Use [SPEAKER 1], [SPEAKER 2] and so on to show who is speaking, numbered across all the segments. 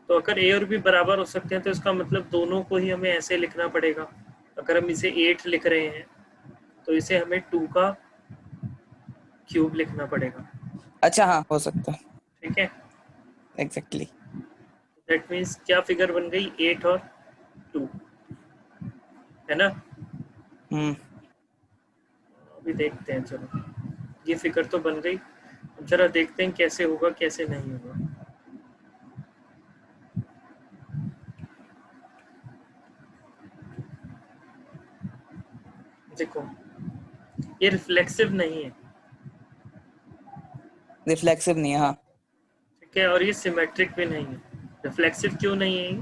[SPEAKER 1] तो अगर ए और बी बराबर हो सकते हैं तो इसका मतलब दोनों को ही हमें ऐसे लिखना पड़ेगा। अगर हम इसे 8 लिख रहे हैं तो इसे हमें 2 का क्यूब लिखना पड़ेगा।
[SPEAKER 2] अच्छा हाँ, हो सकता है।
[SPEAKER 1] ठीक है,
[SPEAKER 2] एग्जैक्टली।
[SPEAKER 1] दैट मीन्स क्या फिगर बन गई, 8 और 2, है ना। अभी देखते हैं, चलो ये फिगर तो बन गई, अब जरा देखते हैं कैसे होगा कैसे नहीं होगा। देखो ये रिफ्लेक्सिव नहीं है,
[SPEAKER 2] रिफ्लेक्सिव नहीं है, हाँ।
[SPEAKER 1] ठीक है, और ये सिमेट्रिक भी नहीं है। रिफ्लेक्सिव क्यों नहीं है?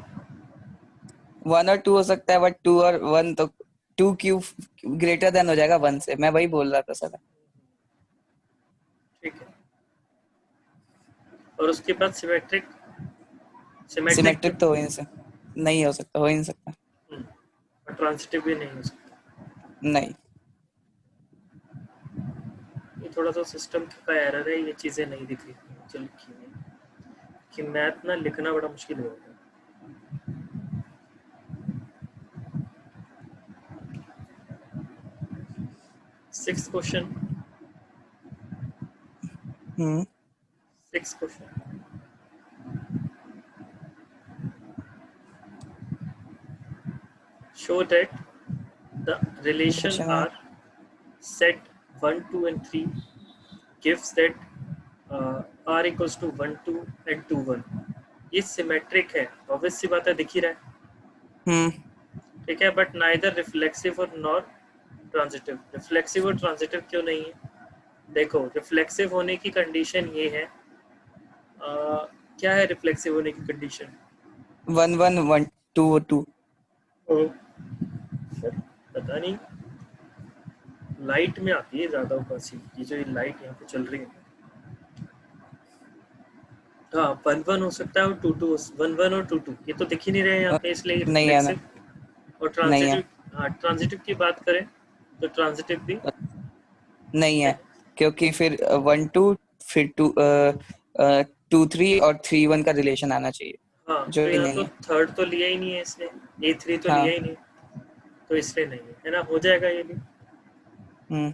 [SPEAKER 2] 1 और 2 हो सकता है, बट 2 और 1 तो 2 क्यूब ग्रेटर देन हो जाएगा 1 से। मैं वही बोल रहा था सर।
[SPEAKER 1] ठीक है, और उसके बाद सिमेट्रिक, सिमेट्रिक
[SPEAKER 2] सिमेट्रिक तो नहीं हो सकता, हो ही नहीं सकता।
[SPEAKER 1] और ट्रांजिटिव भी नहीं हो सकता।
[SPEAKER 2] नहीं।
[SPEAKER 1] ये थोड़ा सा सिस्टम का एरर है, ये चीज़ें नहीं दिख रही जो लिखी हुई है, कि मैथ ना लिखना बड़ा मुश्किल हो गया। Six question,
[SPEAKER 2] hmm.
[SPEAKER 1] Six question, show that the relation
[SPEAKER 2] relation है।
[SPEAKER 1] R set 1 2 and 3 gives that R equals to 1 2 and 2 1। ये सिमेट्रिक है, ऑब्वियस सी बात है, दिख ही रहा है।
[SPEAKER 2] हम्म।
[SPEAKER 1] ठीक है, बट नाइदर रिफ्लेक्सिव और नॉर ट्रांजिटिव। रिफ्लेक्सिव और ट्रांजिटिव क्यों नहीं है? देखो रिफ्लेक्सिव होने की कंडीशन ये है, क्या है रिफ्लेक्सिव होने की कंडीशन?
[SPEAKER 2] 1 1 1 2 2।
[SPEAKER 1] पता नहीं, लाइट में आती है ज्यादा उपासी, ये जो लाइट यहाँ पे चल रही है। हाँ, 1 1 हो सकता है और 2 2, 1 1 और 2 2 ये तो दिख ही नहीं रहे यहाँ पे, इसलिए
[SPEAKER 2] नहीं है ना।
[SPEAKER 1] रिफ्लेक्सिव। और
[SPEAKER 2] नहीं है।
[SPEAKER 1] ट्रांजिटिव, हाँ ट्रांजिटिव की बात करें तो ट्रांजिटिव भी
[SPEAKER 2] नहीं है,
[SPEAKER 1] नहीं।
[SPEAKER 2] क्योंकि फिर 1 2, फिर 2 2 3 और 3 1 का रिलेशन आना चाहिए,
[SPEAKER 1] हाँ
[SPEAKER 2] जो
[SPEAKER 1] तो
[SPEAKER 2] ही
[SPEAKER 1] यहाँ
[SPEAKER 2] नहीं
[SPEAKER 1] तो
[SPEAKER 2] है।
[SPEAKER 1] थर्ड तो लिया ही नहीं है इसने, A3 तो लिया
[SPEAKER 2] हाँ।
[SPEAKER 1] ही नहीं, तो इसलिए नहीं है ना, हो जाएगा ये भी।
[SPEAKER 2] हम्म।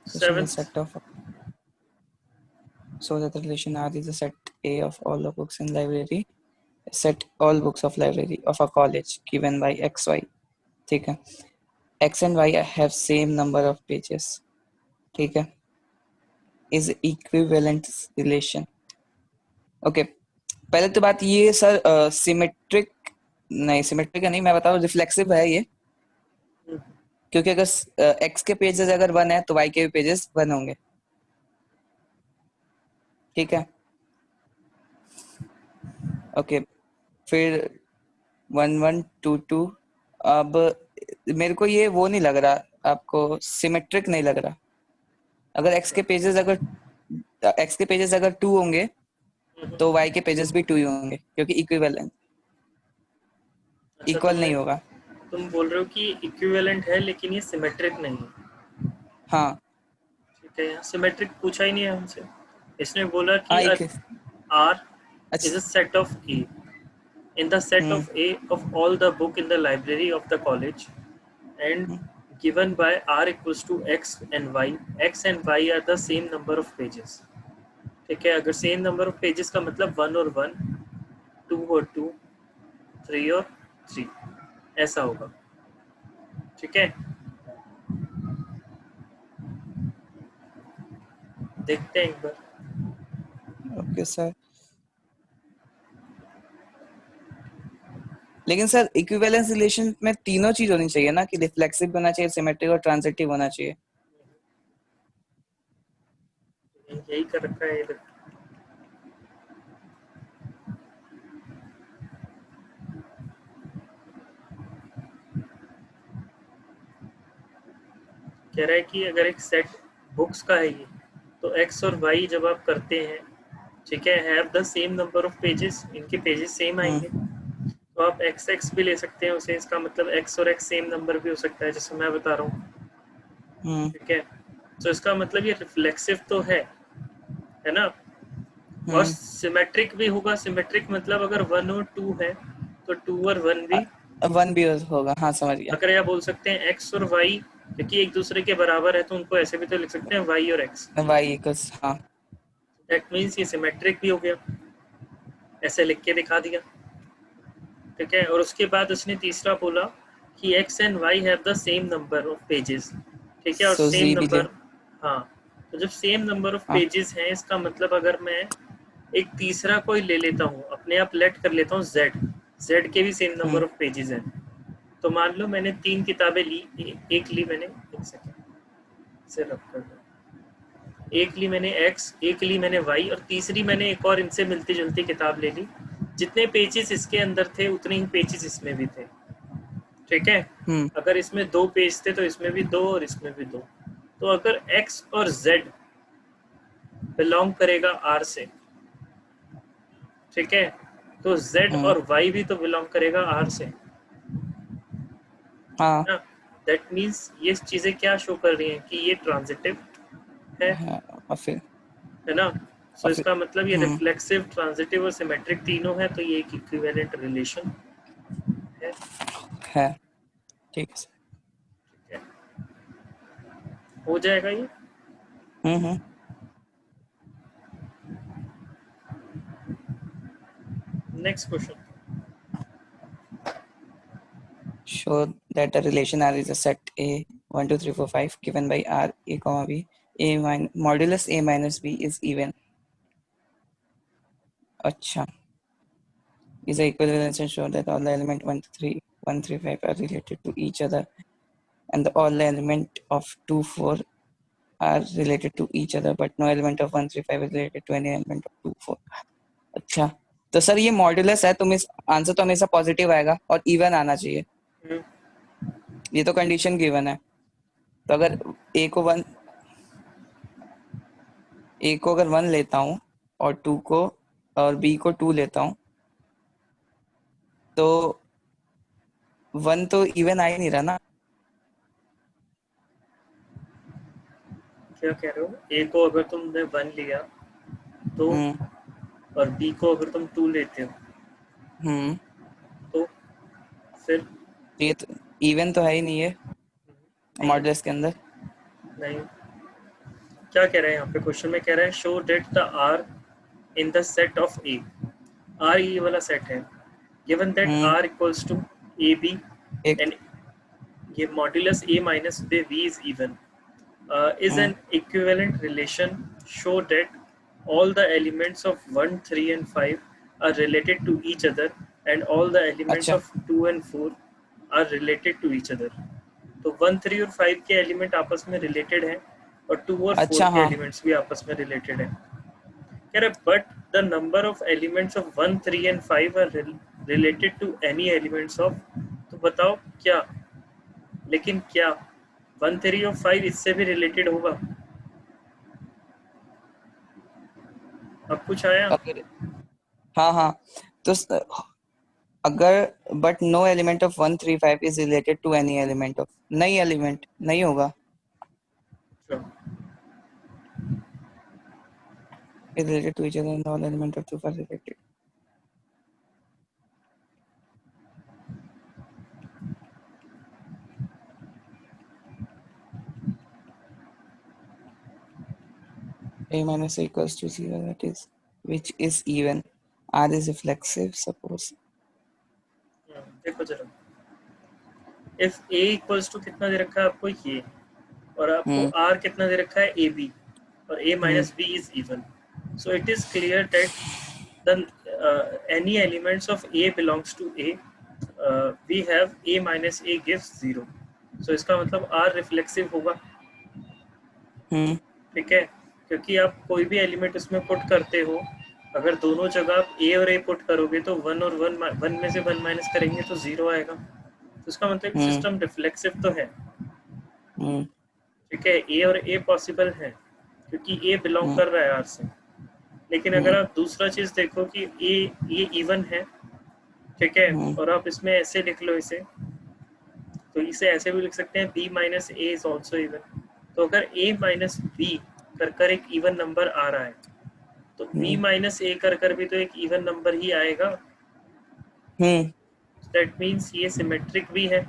[SPEAKER 2] This is a
[SPEAKER 1] seventh,
[SPEAKER 2] set of, so that the relation R is a set A of all the books in library, set all books of library of a college given by XY। ठीक है, X and Y have same number of pages। ठीक है, is equivalent relation। Okay, पहले तो बात ये sir, symmetric नहीं, symmetric नहीं, मैं बता रहा हूँ रिफ्लेक्सिव है ये। क्योंकि अगर X के पेजेस अगर 1 है तो Y के भी पेजेस 1 होंगे। ठीक है, ओके, फिर 1 1 2 2। अब मेरे को ये वो नहीं लग रहा, आपको सिमेट्रिक नहीं लग रहा। अगर एक्स के पेजेस अगर 2 होंगे तो वाई के पेजेस भी 2 ही होंगे, क्योंकि इक्विवेलेंट,
[SPEAKER 1] अच्छा
[SPEAKER 2] इक्वल
[SPEAKER 1] तुमने,
[SPEAKER 2] नहीं होगा।
[SPEAKER 1] तुम बोल रहे हो कि इक्विवेलेंट है लेकिन ये सिमेट्रिक नहीं है।
[SPEAKER 2] हाँ।
[SPEAKER 1] ठीक है, यहाँ सिमेट्रिक पूछा ही नहीं है हमसे, इसने बोला कि
[SPEAKER 2] हाँ एक।
[SPEAKER 1] R is a
[SPEAKER 2] अच्छा।
[SPEAKER 1] set of A, in the set
[SPEAKER 2] hmm.
[SPEAKER 1] of A of all the book in the library of the college and
[SPEAKER 2] hmm.
[SPEAKER 1] given by R equals to X and Y, X and Y are the same number of pages। ठीक है, अगर same number of pages का मतलब 1 और 1, 2 और 2, 3 और 3, ऐसा होगा। ठीक है, देखते हैं एक बार।
[SPEAKER 2] ओके सर, लेकिन सर इक्विवेलेंस रिलेशन में तीनों चीज होनी चाहिए ना, कि रिफ्लेक्सिव होना चाहिए, सिमेट्रिक और ट्रांजिटिव होना चाहिए।
[SPEAKER 1] यही कर रखा है ये लोग। कह रहा है कि अगर एक सेट बुक्स का है ये, तो एक्स और वाई जब आप करते हैं, ठीक है, have the same number of pages, इनके पेजेस सेम
[SPEAKER 2] हम्म।
[SPEAKER 1] आएंगे, तो आप एक्स एक्स भी ले सकते हैं उसे, इसका मतलब एक्स और एक्स सेम नंबर भी हो सकता है, जैसे मैं बता रहा हूँ।
[SPEAKER 2] हम्म।
[SPEAKER 1] ठीक है, तो इसका मतलब ये रिफ्लेक्सिव तो है ना। और सिमेट्रिक भी होगा। सिमेट्रिक मतलब अगर 1 और 2 है तो 2 और 1 भी
[SPEAKER 2] 1 भी होगा। हाँ समझ गया।
[SPEAKER 1] अगर आप बोल सकते हैं x और y क्योंकि एक दूसरे के बराबर है तो उनको ऐसे भी तो लिख सकते हैं y और x।
[SPEAKER 2] y इक्वल्स, हाँ
[SPEAKER 1] दैट मीन्स ये सिमेट्रिक भी हो गया, ऐसे लिख के दिखा दिया। ठीक है, और उसके बाद उसने तीसरा बोला कि x and y have the same number of pages. ठीक है, और
[SPEAKER 2] सो
[SPEAKER 1] सेम
[SPEAKER 2] z भी ले।
[SPEAKER 1] नंबर, हाँ, तो जब सेम नंबर ऑफ
[SPEAKER 2] हाँ।
[SPEAKER 1] पेजेस हैं इसका मतलब अगर मैं एक तीसरा कोई ले लेता हूँ, अपने आप लेट कर लेता हूँ z के भी सेम नंबर ऑफ पेजेस हैं, तो मान लो मैंने 3 किताबें ली, एक ली मैंने, एक सेकेंड से रब कर दो, एक ली मैंने x, एक ली मैंने y और तीसरी मैंने एक और इनसे मिलती जुलती किताब ले ली। जितने पेजेस इसके अंदर थे उतने ही पेजेस इसमें भी थे। ठीक है, अगर इसमें 2 पेज थे तो इसमें भी 2 और इसमें भी 2। तो अगर x और z बिलोंग करेगा r से, ठीक है, तो z और y भी तो बिलोंग करेगा r से,
[SPEAKER 2] हाँ
[SPEAKER 1] ना। दैट मीन्स ये चीजें क्या शो कर रही हैं कि ये ट्रांजिटिव है
[SPEAKER 2] हाँ, और फिर
[SPEAKER 1] है ना। सो
[SPEAKER 2] और फिर
[SPEAKER 1] इसका मतलब ये रिफ्लेक्सिव, ट्रांजिटिव और सिमेट्रिक तीनों है, तो ये एक इक्विवेलेंट रिलेशन है।
[SPEAKER 2] है। ठीक है सर।
[SPEAKER 1] ठीक है, हो जाएगा ये।
[SPEAKER 2] Hmm.
[SPEAKER 1] Next question.
[SPEAKER 2] Show that the relation R is a set A 1 2 3 4 5 given by R A comma B A modulus A minus B is even. अच्छा, is a equivalence and show that all the element 1 3 1 3 5 are related to each other and all the element of 2 4 are related to each other but no element of 1 3 5 is related to any element of 2 4. अच्छा, तो sir ये modulus है, तुम इस answer तो हमेशा positive आएगा और इवन आना चाहिए, ये तो कंडीशन गिवन है। तो अगर ए को अगर 1 लेता हूँ और 2 को और बी को 2 लेता हूँ तो 1 तो इवन आ ही नहीं रहा ना।
[SPEAKER 1] क्या कह रहे हो? ए को अगर तुमने 1 लिया तो, और बी को अगर तुम 2 लेते हो
[SPEAKER 2] हम्म
[SPEAKER 1] तो फिर
[SPEAKER 2] ये तो इवन तो है ही नहीं है
[SPEAKER 1] नहीं,
[SPEAKER 2] मॉड्यूलस के अंदर।
[SPEAKER 1] नहीं, क्या कह रहे हैं यहाँ पे क्वेश्चन में? कह रहे हैं show that the R in the set of A. R ये वाला सेट है, given that R equals to A B
[SPEAKER 2] एक
[SPEAKER 1] एंड ये modulus A minus B is even, is an equivalent relation. Show that all the elements of 1 3 and 5 are related to each other and all the elements
[SPEAKER 2] अच्छा
[SPEAKER 1] of 2 and 4 are related to each other. तो 1 3 और 5 के element आपस में related हैं और 2 और 4
[SPEAKER 2] अच्छा
[SPEAKER 1] के
[SPEAKER 2] हाँ
[SPEAKER 1] एलिमेंट्स भी आपस में रिलेटेड हैं। कह रहे but the number of elements of 1 3 and 5 are related to any elements of, तो बताओ क्या, लेकिन क्या 1 3 और 5 इससे भी रिलेटेड होगा? अब कुछ आया?
[SPEAKER 2] अगर हाँ हाँ तो अगर but no element of 1 3 5 is related to any element of, नहीं एलिमेंट नहीं होगा,
[SPEAKER 1] Sure.
[SPEAKER 2] is related to each other and all element of 2 are related. A minus A equals to 0, that is which is even. R is reflexive, suppose.
[SPEAKER 1] देखो जरा, if A equals to कितना दे रखा है आपको ये, और आपको
[SPEAKER 2] Hmm.
[SPEAKER 1] आर कितना दे रखा है ए बी, और A
[SPEAKER 2] Hmm.
[SPEAKER 1] Minus B is even, so it is clear that the any elements of A belongs to A, we have A minus A gives 0। So इसका मतलब आर रिफ्लेक्सिव होगा।
[SPEAKER 2] Hmm.
[SPEAKER 1] ठीक है, क्योंकि आप कोई भी एलिमेंट उसमें पुट करते हो, अगर दोनों जगह आप ए और ए पुट करोगे तो 1 और 1 में से 1 माइनस करेंगे तो 0 आएगा। तो उसका मतलब
[SPEAKER 2] Hmm.
[SPEAKER 1] सिस्टम रिफ्लेक्सिव तो है।
[SPEAKER 2] Hmm.
[SPEAKER 1] ठीक है, ए और ए पॉसिबल है क्योंकि ए बिलोंग
[SPEAKER 2] Hmm.
[SPEAKER 1] कर रहा है आर से। लेकिन
[SPEAKER 2] Hmm.
[SPEAKER 1] अगर आप दूसरा चीज देखो कि ए ये इवन है, ठीक है,
[SPEAKER 2] Hmm.
[SPEAKER 1] और आप इसमें ऐसे लिख लो इसे, तो इसे ऐसे भी लिख सकते हैं B minus A is also even. तो अगर ए माइनस बी कर एक इवन नंबर आ रहा है तो b माइनस ए कर भी तो एक इवन नंबर ही आएगा,
[SPEAKER 2] हम्म
[SPEAKER 1] दैट मीन्स ये सिमेट्रिक भी है।